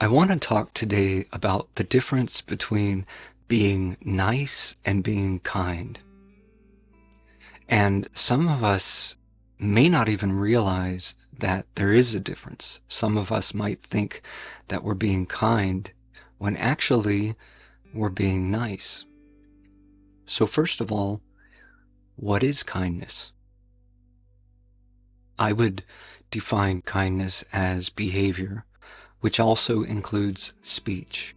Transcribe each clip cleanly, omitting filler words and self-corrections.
I want to talk today about the difference between being nice and being kind. And some of us may not even realize that there is a difference. Some of us might think that we're being kind when actually we're being nice. So first of all, what is kindness? I would define kindness as behavior, which also includes speech,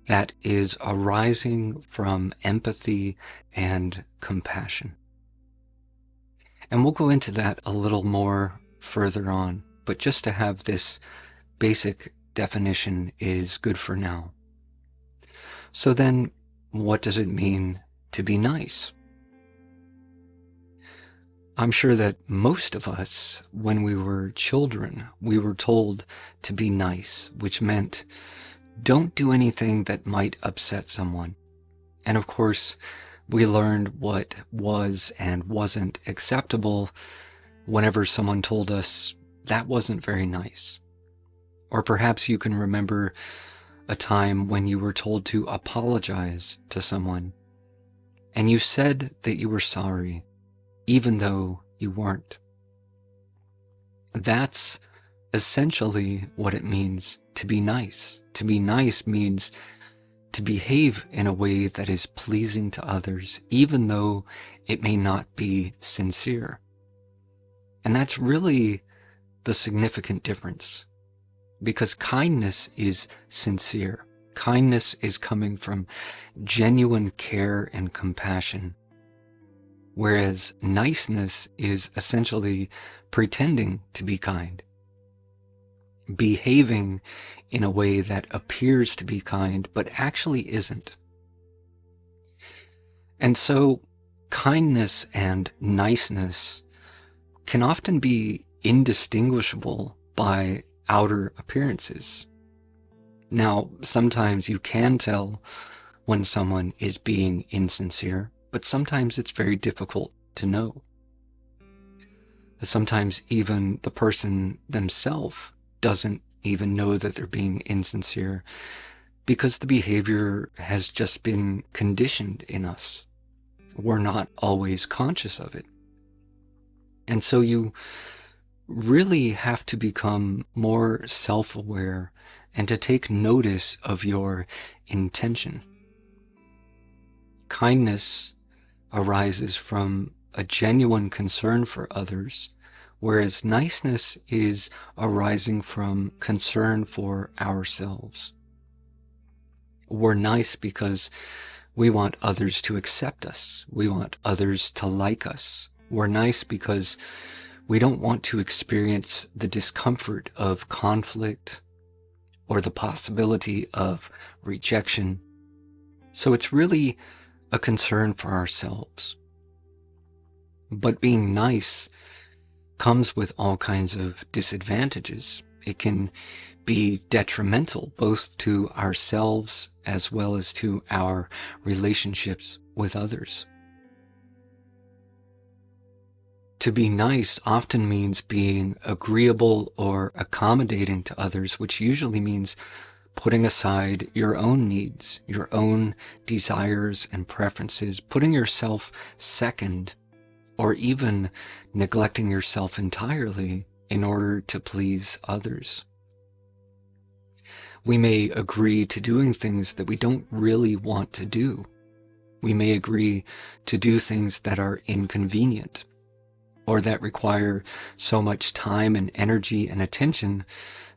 that is arising from empathy and compassion. And we'll go into that a little more further on, but just to have this basic definition is good for now. So then, what does it mean to be nice? I'm sure that most of us, when we were children, we were told to be nice, which meant don't do anything that might upset someone. And of course, we learned what was and wasn't acceptable whenever someone told us that wasn't very nice. Or perhaps you can remember a time when you were told to apologize to someone, and you said that you were sorry, even though you weren't. That's essentially what it means to be nice. To be nice means to behave in a way that is pleasing to others, even though it may not be sincere. And that's really the significant difference, because kindness is sincere. Kindness is coming from genuine care and compassion, whereas niceness is essentially pretending to be kind, behaving in a way that appears to be kind but actually isn't. And so kindness and niceness can often be indistinguishable by outer appearances. Now, sometimes you can tell when someone is being insincere, but sometimes it's very difficult to know. Sometimes even the person themselves doesn't even know that they're being insincere because the behavior has just been conditioned in us. We're not always conscious of it. And so you really have to become more self-aware and to take notice of your intention. Kindness arises from a genuine concern for others, whereas niceness is arising from concern for ourselves. We're nice because we want others to accept us. We want others to like us. We're nice because we don't want to experience the discomfort of conflict or the possibility of rejection. So it's really a concern for ourselves. But being nice comes with all kinds of disadvantages. It can be detrimental both to ourselves as well as to our relationships with others. To be nice often means being agreeable or accommodating to others, which usually means putting aside your own needs, your own desires and preferences, putting yourself second, or even neglecting yourself entirely in order to please others. We may agree to doing things that we don't really want to do. We may agree to do things that are inconvenient, or that require so much time and energy and attention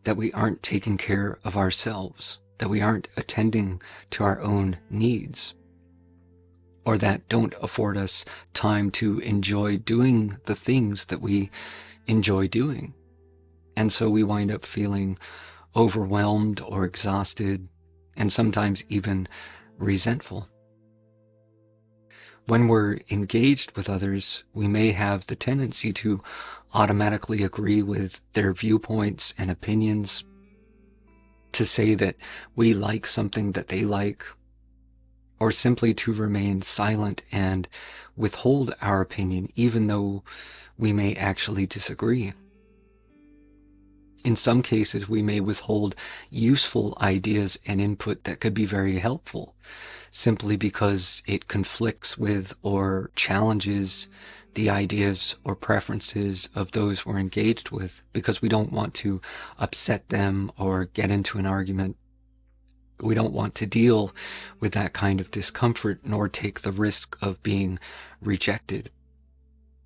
that we aren't taking care of ourselves, that we aren't attending to our own needs, or that don't afford us time to enjoy doing the things that we enjoy doing. And so we wind up feeling overwhelmed or exhausted, and sometimes even resentful. When we're engaged with others, we may have the tendency to automatically agree with their viewpoints and opinions, to say that we like something that they like, or simply to remain silent and withhold our opinion even though we may actually disagree. In some cases, we may withhold useful ideas and input that could be very helpful, simply because it conflicts with or challenges the ideas or preferences of those we're engaged with, because we don't want to upset them or get into an argument. We don't want to deal with that kind of discomfort, nor take the risk of being rejected.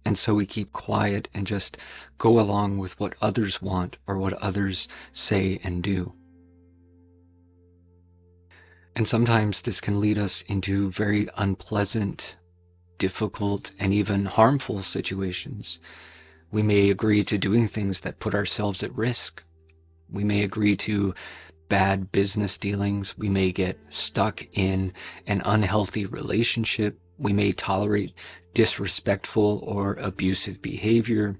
And so we keep quiet and just go along with what others want or what others say and do. And sometimes this can lead us into very unpleasant, difficult, and even harmful situations. We may agree to doing things that put ourselves at risk. We may agree to bad business dealings. We may get stuck in an unhealthy relationship. We may tolerate disrespectful or abusive behavior,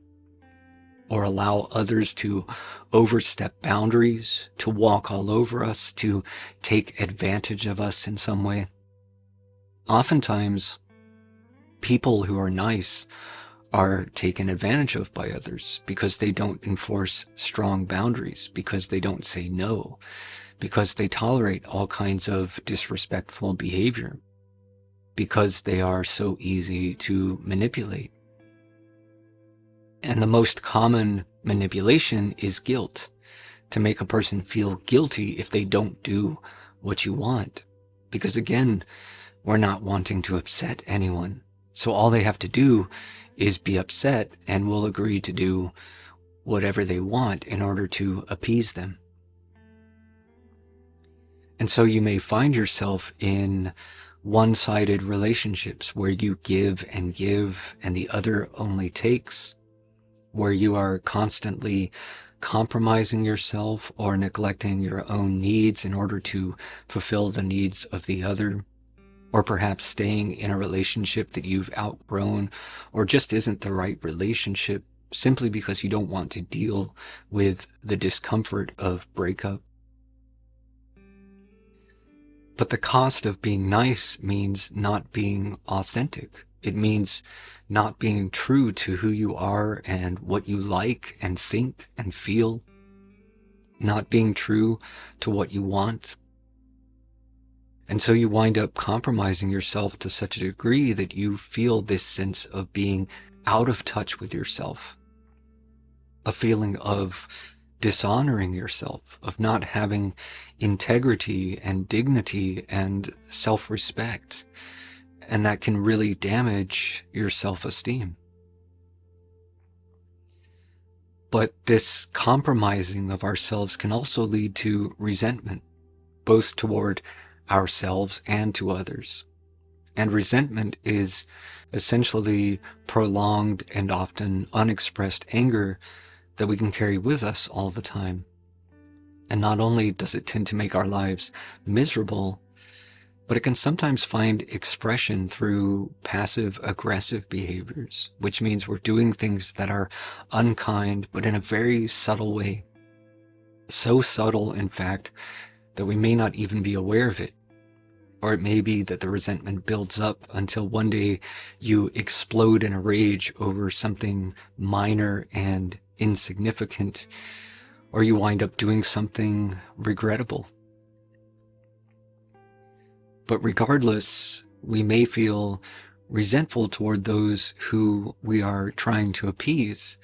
or allow others to overstep boundaries, to walk all over us, to take advantage of us in some way. Oftentimes, people who are nice are taken advantage of by others because they don't enforce strong boundaries, because they don't say no, because they tolerate all kinds of disrespectful behavior, because they are so easy to manipulate. And the most common manipulation is guilt, to make a person feel guilty if they don't do what you want. Because again, we're not wanting to upset anyone. So all they have to do is be upset, and we'll agree to do whatever they want in order to appease them. And so you may find yourself in one-sided relationships where you give and the other only takes, where you are constantly compromising yourself or neglecting your own needs in order to fulfill the needs of the other, or perhaps staying in a relationship that you've outgrown or just isn't the right relationship simply because you don't want to deal with the discomfort of breakup. But the cost of being nice means not being authentic. It means not being true to who you are and what you like and think and feel. Not being true to what you want. And so you wind up compromising yourself to such a degree that you feel this sense of being out of touch with yourself. A feeling of dishonoring yourself, of not having integrity and dignity and self-respect. And that can really damage your self-esteem. But this compromising of ourselves can also lead to resentment, both toward ourselves and to others. And resentment is essentially prolonged and often unexpressed anger that we can carry with us all the time. And not only does it tend to make our lives miserable, but it can sometimes find expression through passive-aggressive behaviors, which means we're doing things that are unkind, but in a very subtle way. So subtle, in fact, that we may not even be aware of it. Or it may be that the resentment builds up until one day you explode in a rage over something minor and insignificant, or you wind up doing something regrettable. But regardless, we may feel resentful toward those who we are trying to appease,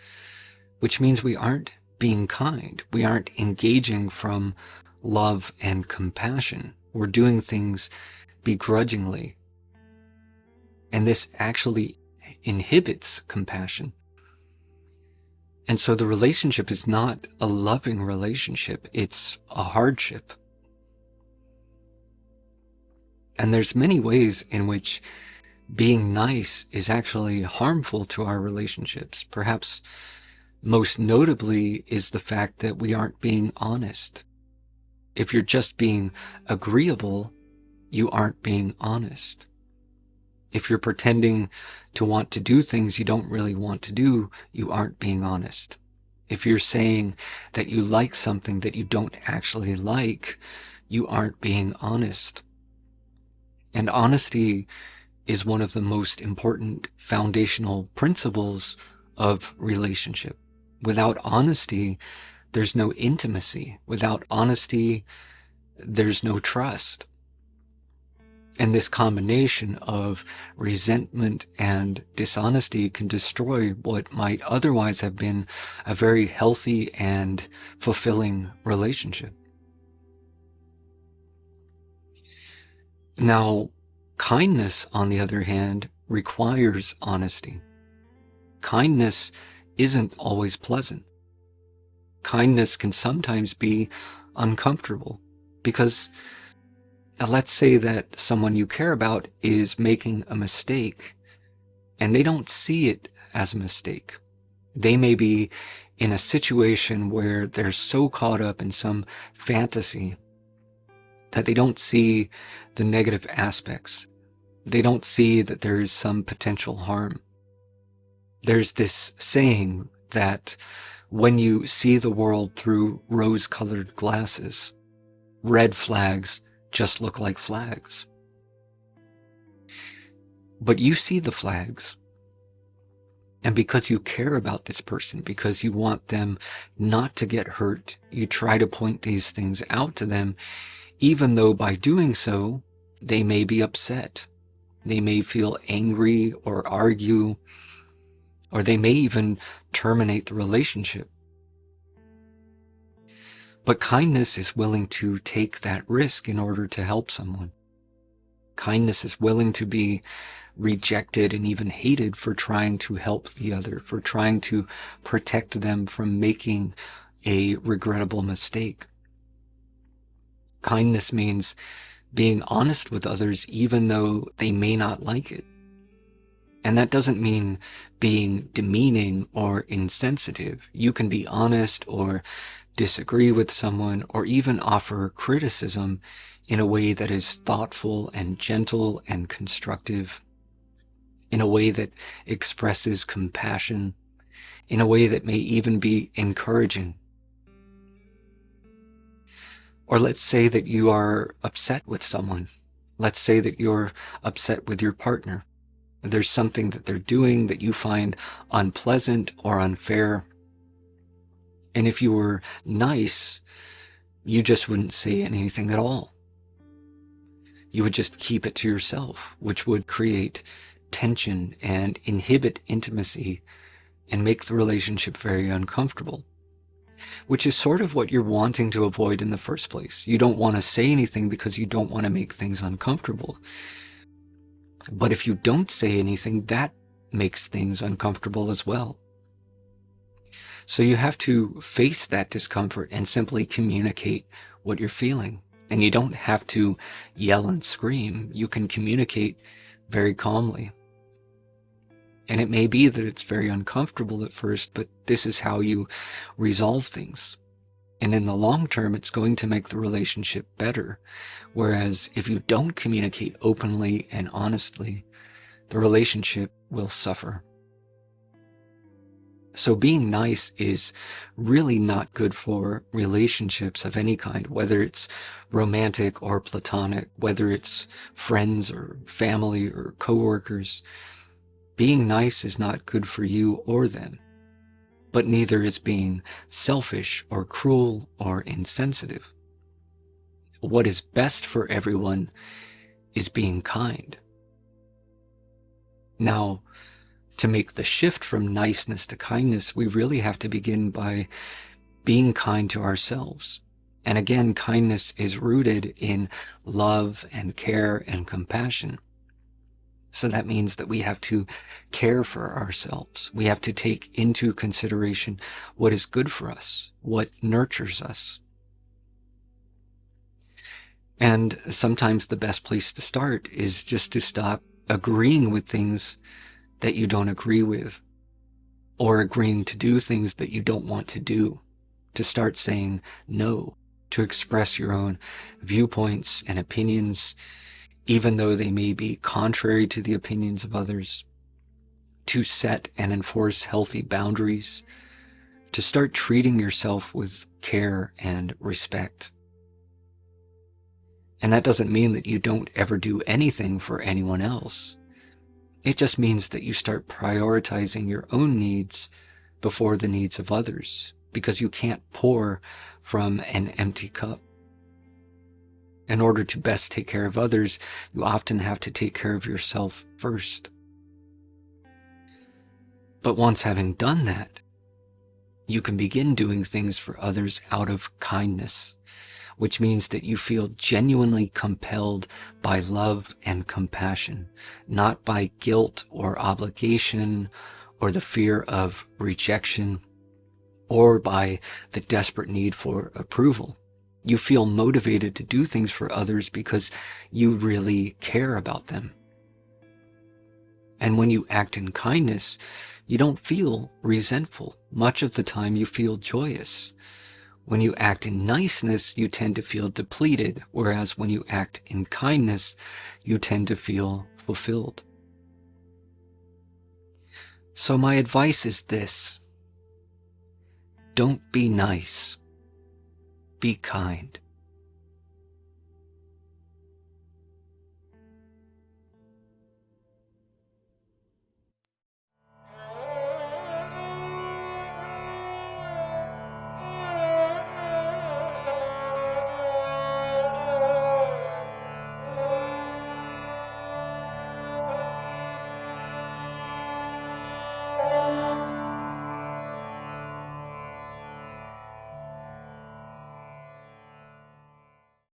which means we aren't being kind. We aren't engaging from love and compassion. We're doing things begrudgingly. And this actually inhibits compassion. And so the relationship is not a loving relationship. It's a hardship. And there's many ways in which being nice is actually harmful to our relationships. Perhaps most notably is the fact that we aren't being honest. If you're just being agreeable, you aren't being honest. If you're pretending to want to do things you don't really want to do, you aren't being honest. If you're saying that you like something that you don't actually like, you aren't being honest. And honesty is one of the most important foundational principles of relationship. Without honesty, there's no intimacy. Without honesty, there's no trust. And this combination of resentment and dishonesty can destroy what might otherwise have been a very healthy and fulfilling relationship. Now, kindness, on the other hand, requires honesty. Kindness isn't always pleasant. Kindness can sometimes be uncomfortable because let's say that someone you care about is making a mistake and they don't see it as a mistake. They may be in a situation where they're so caught up in some fantasy that they don't see the negative aspects. They don't see that there is some potential harm. There's this saying that when you see the world through rose-colored glasses, red flags just look like flags. But you see the flags, and because you care about this person, because you want them not to get hurt, you try to point these things out to them, even though by doing so, they may be upset. They may feel angry or argue, or they may even terminate the relationship. But kindness is willing to take that risk in order to help someone. Kindness is willing to be rejected and even hated for trying to help the other, for trying to protect them from making a regrettable mistake. Kindness means being honest with others even though they may not like it. And that doesn't mean being demeaning or insensitive. You can be honest or disagree with someone or even offer criticism in a way that is thoughtful and gentle and constructive, in a way that expresses compassion, in a way that may even be encouraging. Or let's say that you are upset with someone. Let's say that you're upset with your partner. There's something that they're doing that you find unpleasant or unfair. And if you were nice, you just wouldn't say anything at all. You would just keep it to yourself, which would create tension and inhibit intimacy and make the relationship very uncomfortable, which is sort of what you're wanting to avoid in the first place. You don't want to say anything because you don't want to make things uncomfortable. But if you don't say anything, that makes things uncomfortable as well. So you have to face that discomfort and simply communicate what you're feeling. And you don't have to yell and scream. You can communicate very calmly. And it may be that it's very uncomfortable at first, but this is how you resolve things. And in the long term, it's going to make the relationship better. Whereas if you don't communicate openly and honestly, the relationship will suffer. So being nice is really not good for relationships of any kind, whether it's romantic or platonic, whether it's friends or family or coworkers. Being nice is not good for you or them, but neither is being selfish or cruel or insensitive. What is best for everyone is being kind. Now, to make the shift from niceness to kindness, we really have to begin by being kind to ourselves. And again, kindness is rooted in love and care and compassion. So that means that we have to care for ourselves. We have to take into consideration what is good for us, what nurtures us. And sometimes the best place to start is just to stop agreeing with things that you don't agree with, or agreeing to do things that you don't want to do, to start saying no, to express your own viewpoints and opinions, even though they may be contrary to the opinions of others, to set and enforce healthy boundaries, to start treating yourself with care and respect. And that doesn't mean that you don't ever do anything for anyone else. It just means that you start prioritizing your own needs before the needs of others, because you can't pour from an empty cup. In order to best take care of others, you often have to take care of yourself first. But once having done that, you can begin doing things for others out of kindness, which means that you feel genuinely compelled by love and compassion, not by guilt or obligation or the fear of rejection or by the desperate need for approval. You feel motivated to do things for others because you really care about them. And when you act in kindness, you don't feel resentful. Much of the time you feel joyous. When you act in niceness, you tend to feel depleted, whereas when you act in kindness, you tend to feel fulfilled. So my advice is this: don't be nice, be kind.